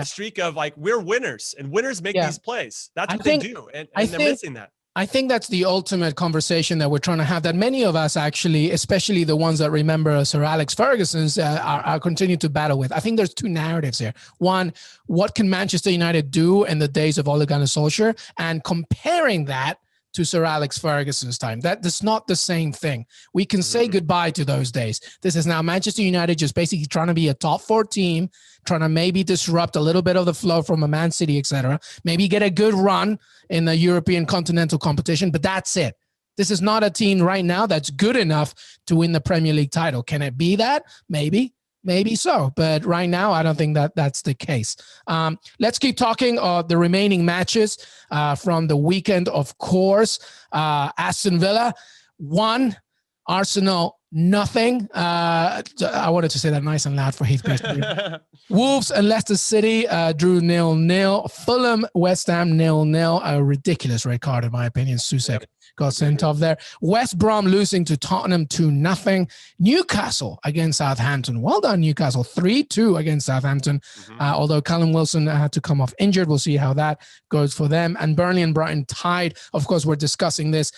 streak of like we're winners and winners make these plays? That's what they do, and they're missing that. I think that's the ultimate conversation that we're trying to have, that many of us actually, especially the ones that remember Sir Alex Ferguson's, are continuing to battle with. I think there's two narratives here. One, what can Manchester United do in the days of Ole Gunnar Solskjaer? And comparing that to Sir Alex Ferguson's time. That's not the same thing. We can say goodbye to those days. This is now Manchester United just basically trying to be a top 4 team, trying to maybe disrupt a little bit of the flow from a Man City, etc. Maybe get a good run in the European continental competition, but that's it. This is not a team right now that's good enough to win the Premier League title. Can it be that? Maybe so, but right now I don't think that's the case. Let's keep talking the remaining matches from the weekend. Of course, Aston Villa 1, Arsenal nothing. I wanted to say that nice and loud for Heath Beer. Wolves and Leicester City drew 0-0. Fulham, West Ham 0-0. A ridiculous red card in my opinion. Susek got sent off there. West Brom losing to Tottenham 2-0. Newcastle against Southampton. Well done, Newcastle. 3-2 against Southampton. Although Callum Wilson had to come off injured. We'll see how that goes for them. And Burnley and Brighton tied. Of course, we're discussing this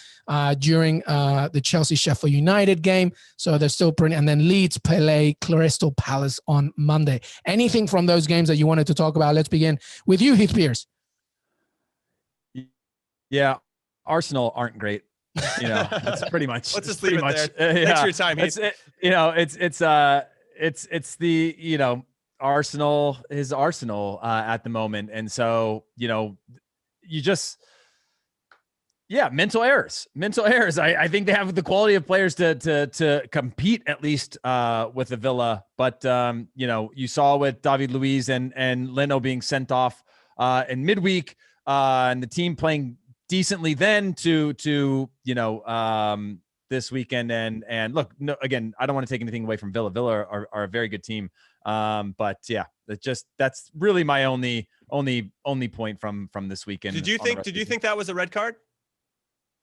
during the Chelsea-Sheffield United game. So they're still pretty. And then Leeds play Crystal Palace on Monday. Anything from those games that you wanted to talk about? Let's begin with you, Heath Beers. Yeah. Arsenal aren't great, that's pretty much. Let's just leave it there. Thanks for your time. It's the, Arsenal is Arsenal at the moment. And so, you just, mental errors. I think they have the quality of players to compete at least with the Villa. But, you saw with David Luiz and Leno being sent off in midweek and the team playing decently then to this weekend and look, no, again, I don't want to take anything away from Villa. Villa are a very good team. But that's really my only point from this weekend. Did you think that was a red card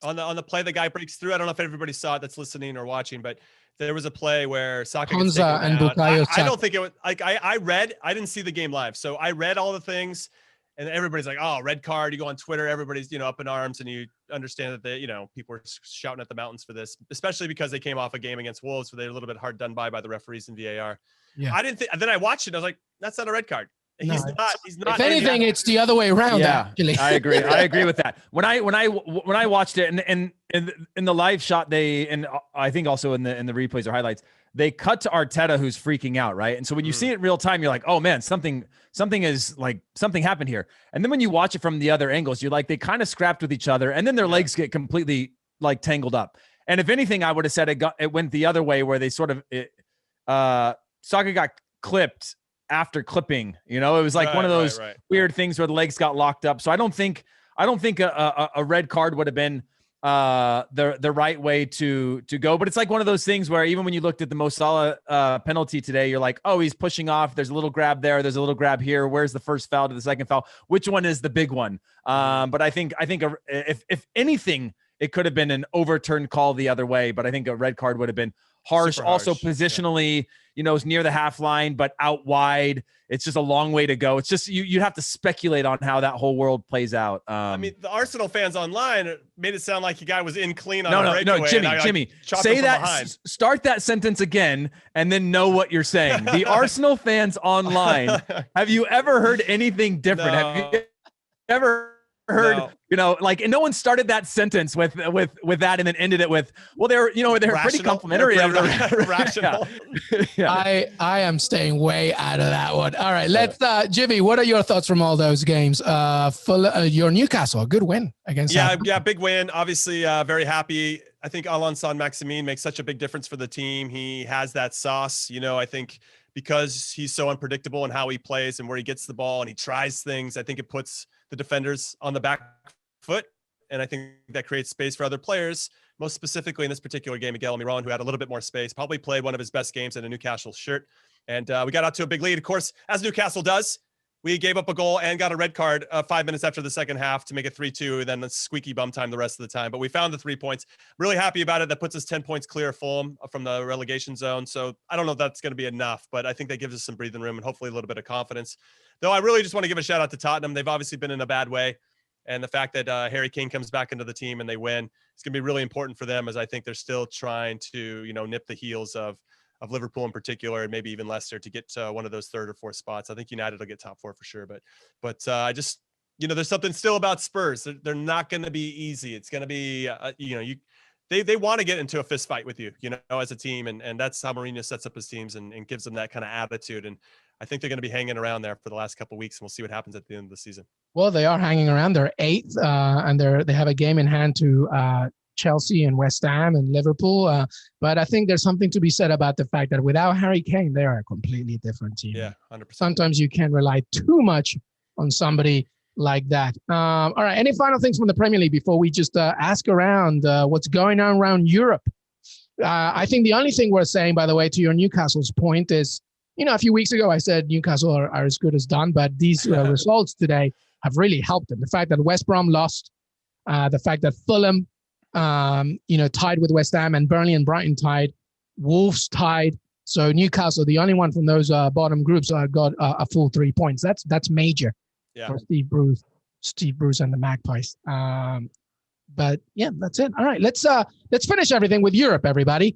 on the play? The guy breaks through. I don't know if everybody saw it that's listening or watching, but there was a play where Saka Hansa and Bukayo. I don't think it was like I didn't see the game live, so I read all the things. And everybody's like, oh, red card. You go on Twitter, everybody's, up in arms, and you understand that people are shouting at the mountains for this, especially because they came off a game against Wolves where they're a little bit hard done by the referees in VAR. Yeah. I didn't think, then I watched it. I was like, that's not a red card. He's not. If anything, it's the other way around. Yeah, actually. I agree with that. When I watched it and in the live shot, and I think also in the replays or highlights, they cut to Arteta who's freaking out, right? And so when you see it in real time, you're like, oh man, something happened here. And then when you watch it from the other angles, you're like, they kind of scrapped with each other, and then their legs get completely like tangled up. And if anything, I would have said it went the other way where they sort of Saka got clipped after clipping. It was like one of those weird things where the legs got locked up. So I don't think a red card would have been the right way to go. But it's like one of those things where even when you looked at the Mo Salah penalty today, you're like, oh, he's pushing off. There's a little grab there. There's a little grab here. Where's the first foul to the second foul? Which one is the big one? But I think if anything, it could have been an overturned call the other way. But I think a red card would have been harsh. Also positionally, it's near the half line, but out wide. It's just a long way to go. It's just you'd have to speculate on how that whole world plays out. I mean, the Arsenal fans online made it sound like the guy was in clean on a breakaway. No, Jimmy, say that. Start that sentence again, and then know what you're saying. The Arsenal fans online. Have you ever heard anything different? No. Have you ever heard, No. you know, like, and no one started that sentence with that and then ended it with, well, they're pretty complimentary. Rational. I am staying way out of that one. All right, let's Jimmy, what are your thoughts from all those games? Your Newcastle, a good win against big win. Obviously, very happy. I think Allan Saint-Maximin makes such a big difference for the team. He has that sauce, I think because he's so unpredictable in how he plays and where he gets the ball and he tries things. I think it puts the defenders on the back foot. And I think that creates space for other players, most specifically in this particular game, Miguel Echegaray, who had a little bit more space, probably played one of his best games in a Newcastle shirt. And we got out to a big lead. Of course, as Newcastle does, we gave up a goal and got a red card 5 minutes after the second half to make it 3-2, and then the squeaky bum time the rest of the time. But we found the 3 points. Really happy about it. That puts us 10 points clear of Fulham from the relegation zone. So I don't know if that's going to be enough, but I think that gives us some breathing room and hopefully a little bit of confidence. Though I really just want to give a shout out to Tottenham. They've obviously been in a bad way. And the fact that Harry Kane comes back into the team and they win, it's going to be really important for them, as I think they're still trying to, nip the heels of Liverpool in particular, and maybe even Leicester to get one of those third or fourth spots. I think United will get top four for sure. But I just, there's something still about Spurs. They're not going to be easy. It's going to be, they want to get into a fist fight with you, as a team. And that's how Mourinho sets up his teams and gives them that kind of attitude. And I think they're going to be hanging around there for the last couple of weeks, and we'll see what happens at the end of the season. Well, they are hanging around. They're eighth, and they have a game in hand to Chelsea and West Ham and Liverpool. But I think there's something to be said about the fact that without Harry Kane, they are a completely different team. Yeah, 100%. Sometimes you can't rely too much on somebody like that. All right. Any final things from the Premier League before we just ask around what's going on around Europe? I think the only thing we're saying, by the way, to your Newcastle's point is, a few weeks ago I said Newcastle are as good as done, but these results today have really helped them. The fact that West Brom lost, the fact that Fulham tied with West Ham, and Burnley and Brighton tied, Wolves tied. So Newcastle, the only one from those bottom groups, got a full 3 points. That's major for Steve Bruce and the Magpies. But yeah, that's it. All right, let's finish everything with Europe, everybody.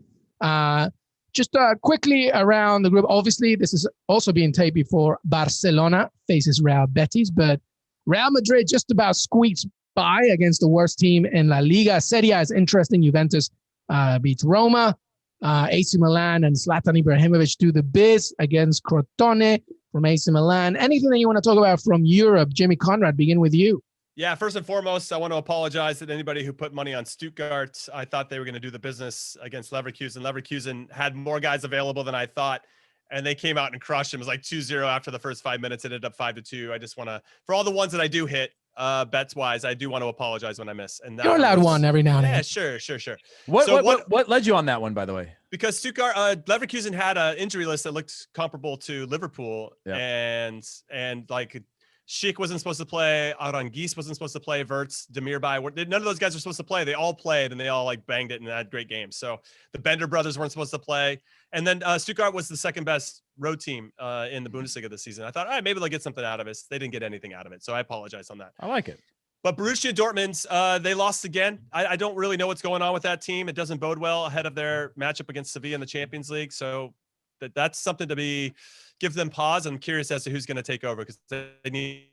Just quickly around the group. Obviously, this is also being taped before Barcelona faces Real Betis, but Real Madrid just about squeaks by against the worst team in La Liga. Serie A is interesting. Juventus beats Roma. AC Milan and Zlatan Ibrahimovic do the biz against Crotone from AC Milan. Anything that you want to talk about from Europe? Jimmy Conrad, begin with you. Yeah, first and foremost, I want to apologize to anybody who put money on Stuttgart. I thought they were going to do the business against Leverkusen. Leverkusen had more guys available than I thought, and they came out and crushed them. It was like 2-0 after the first 5 minutes. It ended up 5-2. I just want to, for all the ones that I do hit, bets-wise, I do want to apologize when I miss. And you're allowed one every now and then. Yeah, sure. What led you on that one, by the way? Because Stuttgart, Leverkusen had an injury list that looked comparable to Liverpool, and like Schick wasn't supposed to play, Aranguiz wasn't supposed to play, Wirtz, Demirbay, none of those guys were supposed to play. They all played, and they all banged it and had great games. So the Bender brothers weren't supposed to play. And then Stuttgart was the second best road team in the Bundesliga this season. I thought, all right, maybe they'll get something out of it. They didn't get anything out of it. So I apologize on that. I like it. But Borussia Dortmund, they lost again. I don't really know what's going on with that team. It doesn't bode well ahead of their matchup against Sevilla in the Champions League. So that's something to give them pause. I'm curious as to who's going to take over, because they need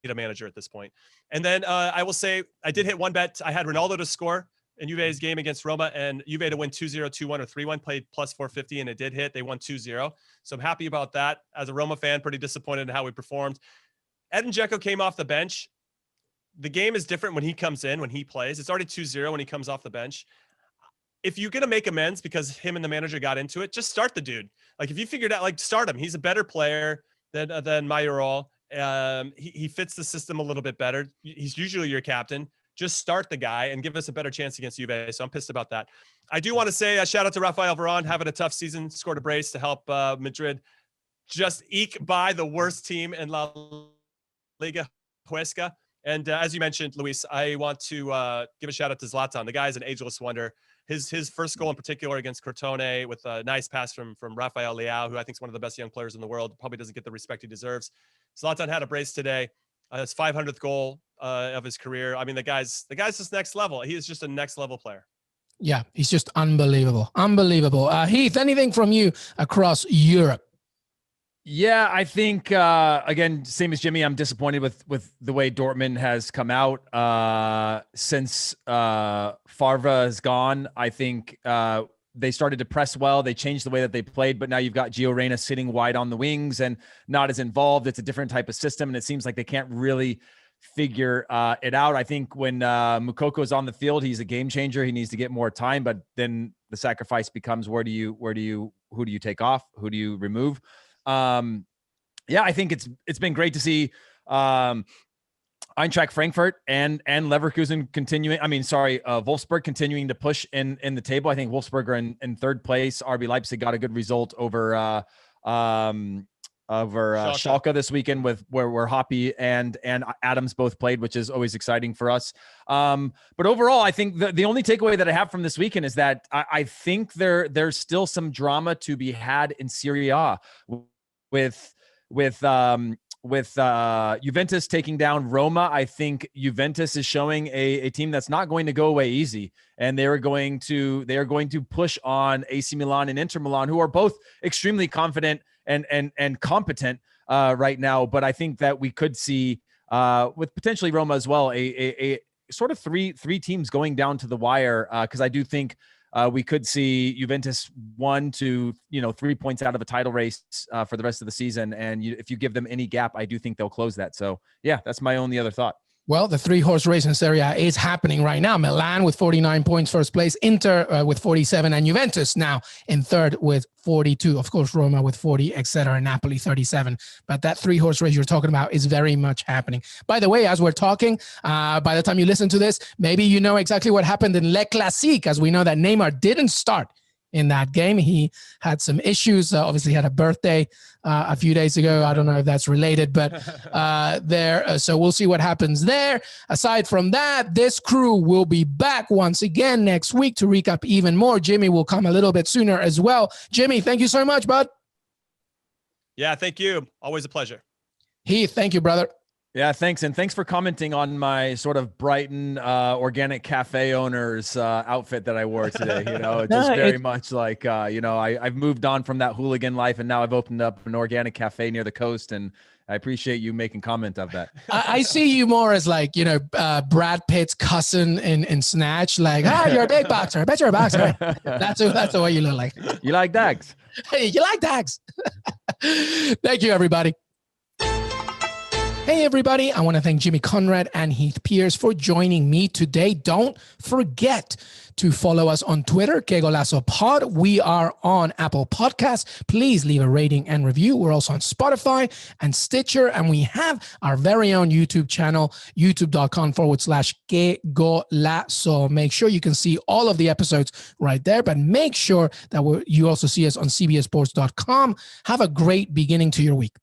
a manager at this point. And then I will say I did hit one bet. I had Ronaldo to score in Juve's game against Roma, and Juve to win 2-0, 2-1, or 3-1, played plus 450, and it did hit. They won 2-0. So I'm happy about that. As a Roma fan, pretty disappointed in how we performed. Edin Dzeko came off the bench. The game is different when he comes in, when he plays. It's already 2-0 when he comes off the bench. If you're going to make amends because him and the manager got into it, just start the dude. Like, if you figured out, start him. He's a better player than Mayoral. He fits the system a little bit better. He's usually your captain. Just start the guy and give us a better chance against Juve. So I'm pissed about that. I do want to say a shout out to Rafael Varane, having a tough season, scored a brace to help Madrid just eke by the worst team in La Liga, Huesca. And as you mentioned, Luis, I want to give a shout out to Zlatan. The guy is an ageless wonder. His first goal in particular against Crotone, with a nice pass from Rafael Leao, who I think is one of the best young players in the world, probably doesn't get the respect he deserves. Zlatan had a brace today. His 500th goal of his career. I mean, the guy's just next level. He is just a next level player. Yeah, he's just unbelievable. Unbelievable. Heath, anything from you across Europe? Yeah, I think again, same as Jimmy, I'm disappointed with the way Dortmund has come out since Favre has gone. I think they started to press well. They changed the way that they played, but now you've got Gio Reyna sitting wide on the wings and not as involved. It's a different type of system, and it seems like they can't really figure it out. I think when Moukoko is on the field, he's a game changer. He needs to get more time, but then the sacrifice becomes who do you take off? Who do you remove? Yeah, I think it's been great to see Eintracht Frankfurt and Leverkusen continuing. Wolfsburg continuing to push in the table. I think Wolfsburg are in third place. RB Leipzig got a good result over Schalke this weekend where Hoppe and Adams both played, which is always exciting for us. But overall, I think the only takeaway that I have from this weekend is that I think there's still some drama to be had in Serie A with Juventus taking down Roma. I think Juventus is showing a team that's not going to go away easy, and they are going to push on AC Milan and Inter Milan, who are both extremely confident and competent right now. But I think that we could see with potentially Roma as well a sort of three teams going down to the wire, because I do think we could see Juventus 1 to 3 points out of a title race for the rest of the season. And if you give them any gap, I do think they'll close that. So yeah, that's my only other thought. Well, the 3-horse race in Serie A is happening right now. Milan with 49 points, first place. Inter with 47, and Juventus now in third with 42. Of course, Roma with 40, etc. Napoli 37. But that 3-horse race you're talking about is very much happening. By the way, as we're talking, by the time you listen to this, maybe you know exactly what happened in Le Classique, as we know that Neymar didn't start in that game. He had some issues. Obviously had a birthday a few days ago. I don't know if that's related, but so we'll see what happens there. Aside from that, this crew will be back once again next week to recap even more. Jimmy will come a little bit sooner as well. Jimmy, thank you so much, bud. Yeah, thank you. Always a pleasure. Heath, thank you, brother. Yeah, thanks. And thanks for commenting on my sort of Brighton organic cafe owner's outfit that I wore today. It's just very much like, I've moved on from that hooligan life, and now I've opened up an organic cafe near the coast, and I appreciate you making comment of that. I see you more as like, Brad Pitt's cousin in Snatch, like, you're a big boxer. I bet you're a boxer. That's the way you look like. You like dags. Hey, you like dags. Thank you, everybody. Hey, everybody. I want to thank Jimmy Conrad and Heath Beer for joining me today. Don't forget to follow us on Twitter, Qué Golazo Pod. We are on Apple Podcasts. Please leave a rating and review. We're also on Spotify and Stitcher, and we have our very own YouTube channel, youtube.com/Qué Golazo. Make sure you can see all of the episodes right there, but make sure that you also see us on cbsports.com. Have a great beginning to your week.